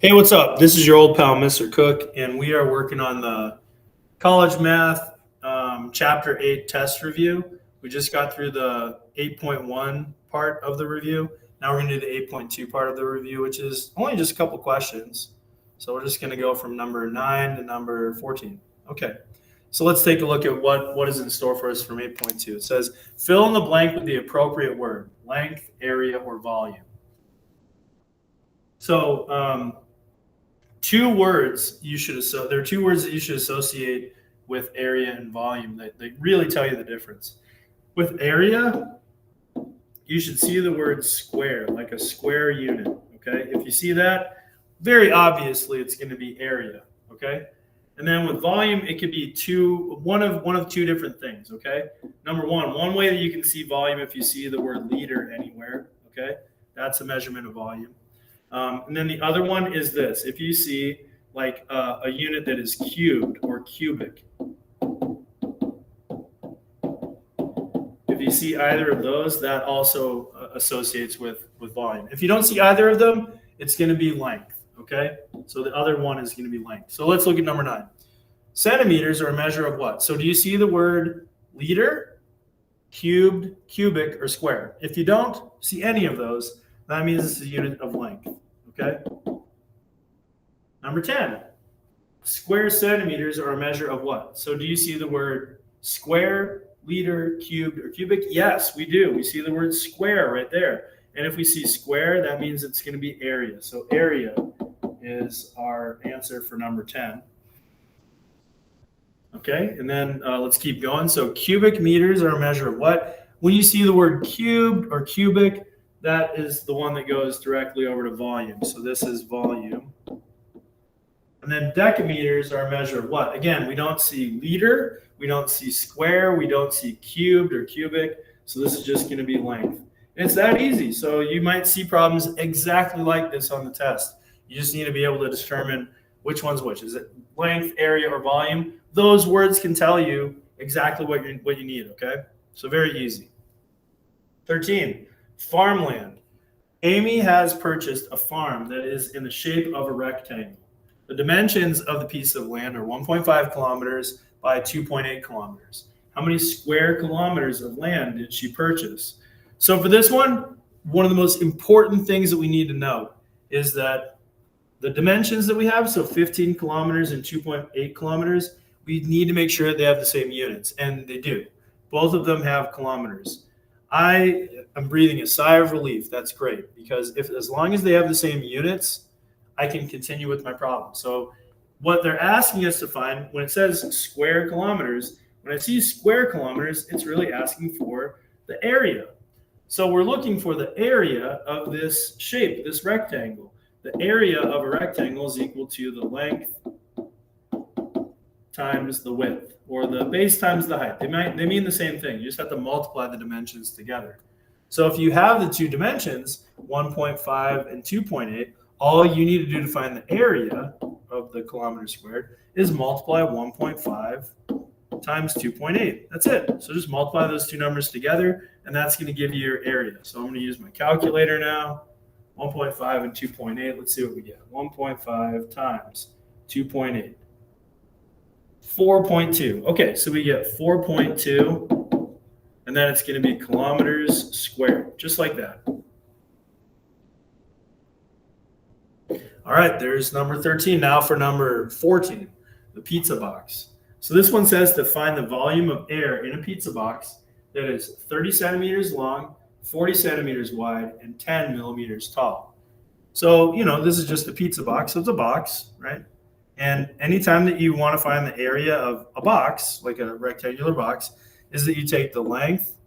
Hey, what's up? This is your old pal, Mr. Cook, and we are working on the college math chapter 8 test review. We just got through the 8.1 part of the review. Now we're going to do the 8.2 part of the review, which is only just a couple questions. So we're just going to go from number 9 to number 14. Okay. So let's take a look at what is in store for us from 8.2. It says fill in the blank with the appropriate word, length, area, or volume. So two words you should there are two words that you should associate with area and volume that really tell you the difference. With area, you should see the word square, like a square unit. Okay, if you see that, very obviously it's going to be area. Okay, and then with volume, it could be one of two different things. Okay, number one way that you can see volume, if you see the word liter anywhere, okay, that's a measurement of volume. And then the other one is this. If you see like a unit that is cubed or cubic, if you see either of those, that also associates with volume. If you don't see either of them, it's going to be length, okay? So the other one is going to be length. So let's look at number 9. Centimeters are a measure of what? So do you see the word liter, cubed, cubic, or square? If you don't see any of those, that means it's a unit of length. Okay. Number 10. Square centimeters are a measure of what? So do you see the word square, liter, cubed, or cubic? Yes, we do. We see the word square right there. And if we see square, that means it's going to be area. So area is our answer for number 10. Okay, and then let's keep going. So cubic meters are a measure of what? When you see the word cubed or cubic, that is the one that goes directly over to volume. So this is volume. And then decameters are a measure of what? Again, we don't see liter, we don't see square, we don't see cubed or cubic. So this is just going to be length. And it's that easy. So you might see problems exactly like this on the test. You just need to be able to determine which one's which. Is it length, area, or volume? Those words can tell you exactly what you need, okay? So very easy. 13. Farmland. Amy has purchased a farm that is in the shape of a rectangle. The dimensions of the piece of land are 1.5 kilometers by 2.8 kilometers. How many square kilometers of land did she purchase? So for this one of the most important things that we need to know is that the dimensions that we have, so 15 kilometers and 2.8 kilometers, we need to make sure they have the same units, and they do. Both of them have kilometers. I am breathing a sigh of relief. That's great, because as long as they have the same units, I can continue with my problem. So what they're asking us to find, when it says square kilometers, when I see square kilometers, it's really asking for the area. So we're looking for the area of this shape, this rectangle. The area of a rectangle is equal to the length times the width, or the base times the height. They mean the same thing. You just have to multiply the dimensions together. So if you have the two dimensions, 1.5 and 2.8, all you need to do to find the area of the kilometer squared is multiply 1.5 times 2.8. That's it. So just multiply those two numbers together, and that's going to give you your area. So I'm going to use my calculator now. 1.5 and 2.8. Let's see what we get. 1.5 times 2.8. 4.2. Okay, so we get 4.2, and then it's going to be kilometers squared, just like that. All right, there's number 13. Now for number 14, the pizza box. So this one says to find the volume of air in a pizza box that is 30 centimeters long, 40 centimeters wide, and 10 millimeters tall. So, this is just a pizza box. So it's a box, right? And anytime that you want to find the area of a box, like a rectangular box, is that you take the length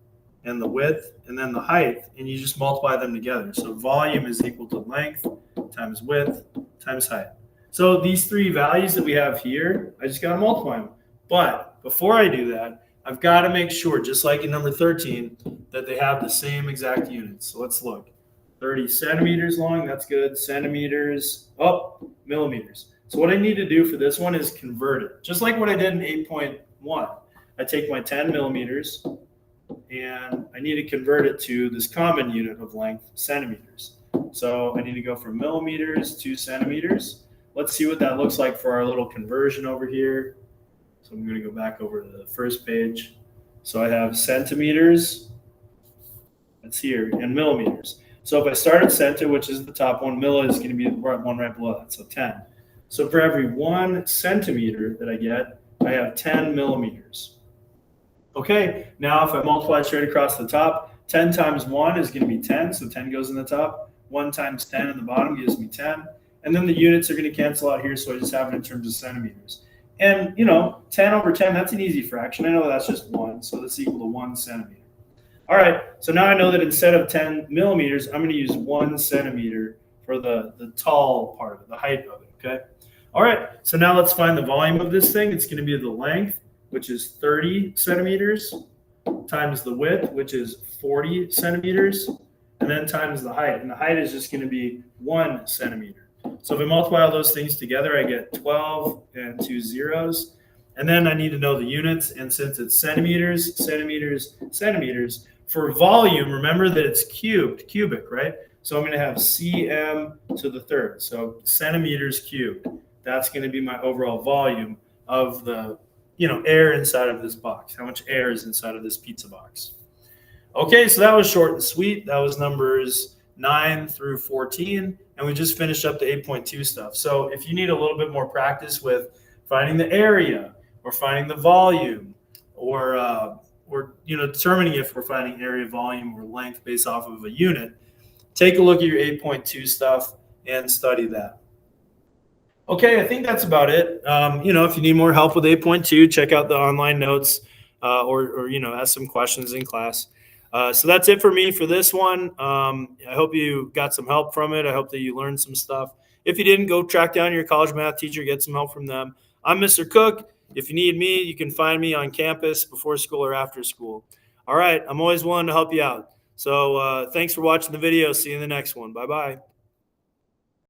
and the width and then the height, and you just multiply them together. So volume is equal to length times width times height. So these three values that we have here, I just got to multiply them. But before I do that, I've got to make sure, just like in number 13, that they have the same exact units. So let's look. 30 centimeters long, that's good. Centimeters, millimeters. So what I need to do for this one is convert it. Just like what I did in 8.1. I take my 10 millimeters, and I need to convert it to this common unit of length, centimeters. So I need to go from millimeters to centimeters. Let's see what that looks like for our little conversion over here. So I'm going to go back over to the first page. So I have centimeters, that's here, and millimeters. So if I start at centi, which is the top one, milli is going to be the one right below that, so 10. So for every 1 centimeter that I get, I have 10 millimeters. Okay, now if I multiply straight across the top, 10 times 1 is going to be 10, so 10 goes in the top. 1 times 10 in the bottom gives me 10. And then the units are going to cancel out here, so I just have it in terms of centimeters. And, 10 over 10, that's an easy fraction. I know that's just 1, so that's equal to 1 centimeter. All right, so now I know that instead of 10 millimeters, I'm going to use 1 centimeter for the tall part of it, the height of it, okay? All right, so now let's find the volume of this thing. It's going to be the length, which is 30 centimeters, times the width, which is 40 centimeters, and then times the height. And the height is just going to be 1 centimeter. So if I multiply all those things together, I get 12 and 2 zeros. And then I need to know the units. And since it's centimeters, centimeters, centimeters, for volume, remember that it's cubic, right? So I'm going to have cm to the third. So centimeters cubed. That's going to be my overall volume of the, air inside of this box. How much air is inside of this pizza box? Okay, so that was short and sweet. That was numbers 9 through 14. And we just finished up the 8.2 stuff. So if you need a little bit more practice with finding the area or finding the volume or determining if we're finding area, volume, or length based off of a unit, take a look at your 8.2 stuff and study that. Okay, I think that's about it. If you need more help with 8.2, check out the online notes or ask some questions in class. So that's it for me for this one. I hope you got some help from it. I hope that you learned some stuff. If you didn't, go track down your college math teacher, get some help from them. I'm Mr. Cook. If you need me, you can find me on campus before school or after school. All right, I'm always willing to help you out. So thanks for watching the video. See you in the next one. Bye-bye.